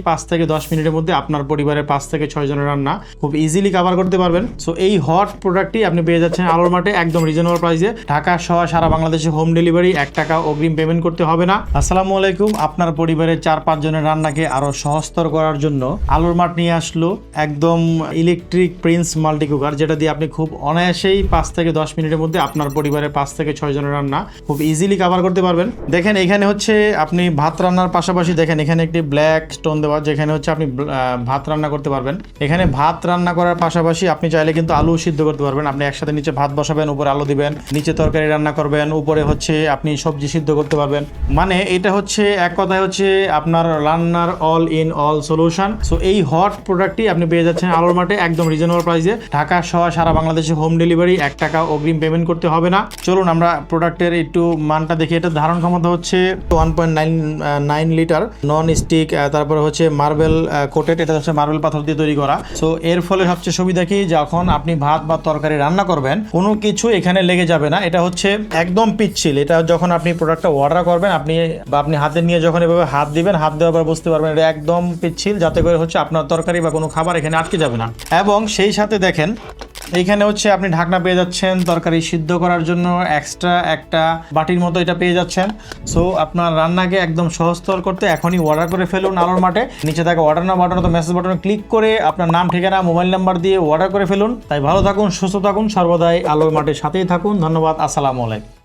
5 থেকে 10 মিনিটের মধ্যে আপনার পরিবারের 5 থেকে 6 জনের রান্না খুব ইজিলি কভার করতে পারবেন। সো এই হট প্রোডাক্টটি আপনি পেয়ে যাচ্ছেন আলোর মার্টে একদম রিজনেবল প্রাইসে, ঢাকা সহ সারা বাংলাদেশে হোম ডেলিভারি, 1 টাকা অগ্রিম পেমেন্ট করতে হবে না। আসসালামু আলাইকুম। আপনার পরিবারের 4-5 জনের রান্নাকে আরো সহজতর করার জন্য আলোর মার্ট নিয়ে আসলো একদম ইলেকট্রিক প্রিন্স মাল্টি কুকার, যেটা দিয়ে আপনি খুব অনায়াসেই 5 থেকে 10 মিনিটের মধ্যে আপনার পরিবারের 5 থেকে 6 জনের রান্না খুব ইজিলি কভার করতে পারবেন। দেখেন এখানে হচ্ছে আপনি ভাত রান্নার পাশাপাশি দেখেন এখানে একটি ব্ল্যাক স্টোন দেওয়া, যেখানে হচ্ছে আপনি ভাত রান্না করতে পারবেন। এখানে ভাত রান্না করার পাশাপাশি আপনি চাইলে কিন্তু আলু সিদ্ধ করতে পারবেন। আপনি একসাথে নিচে ভাত বসাবেন, উপরে আলু দিবেন, নিচে তরকারি রান্না করবেন, উপরে হচ্ছে আপনি সবজি সিদ্ধ করতে পারবেন। মানে এটা হচ্ছে এক কথায় হচ্ছে আপনার রান্নার all in all solution. So এই হট প্রোডাক্টটি আপনি পেয়ে যাচ্ছেন আলোর মার্টে একদম রিজনেবল প্রাইসে, ঢাকা সহ সারা বাংলাদেশে হোম ডেলিভারি, 1 টাকা অগ্রিম পেমেন্ট করতে হবে না। চলুন আমরা প্রোডাক্টের একটু মানটা দেখি। এটা ধারণ ক্ষমতা হচ্ছে 1.9 লিটার, নন স্টিক, তারপরে হচ্ছে মার্বেল কোটেড, এটা হচ্ছে মার্বেল পাথর দিয়ে তৈরি করা। সো এর ফলে সবচেয়ে সুবিধা কি, যখন আপনি ভাত বা তরকারি রান্না করবেন কোনো কিছু এখানে লেগে যাবে না। এটা হচ্ছে একদম পিচ্ছিল। এটা যখন আপনি প্রোডাক্টটা অর্ডার করবেন আপনি হাতে নিয়ে যখন এভাবে হাত দিবেন, হাত দেওয়ার পর বুঝতে পারবেন এটা একদম পিচ্ছিল, যাতে করে হচ্ছে আপনার তরকারি বা কোনো খাবার এখানে আটকে যাবে না। এবং সেই সাথে দেখেন এইখানে হচ্ছে আপনি ঢাকনা পেয়ে যাচ্ছেন তরকারি সিদ্ধ করার জন্য, এক্সট্রা একটা বাটির মতো এটা পেয়ে যাচ্ছেন। সো আপনার রান্নাকে একদম সহজতর করতে এখনই অর্ডার করে ফেলুন আলোর মার্টে। নিচে থাকা অর্ডার নাও বাটন তো মেসেজ বাটনে ক্লিক করে আপনার নাম, ঠিকানা, মোবাইল নাম্বার দিয়ে অর্ডার করে ফেলুন। তাই ভালো থাকুন, সুস্থ থাকুন, সর্বদাই আলোর মার্টের সাথেই থাকুন। ধন্যবাদ। আসসালামু আলাইকুম।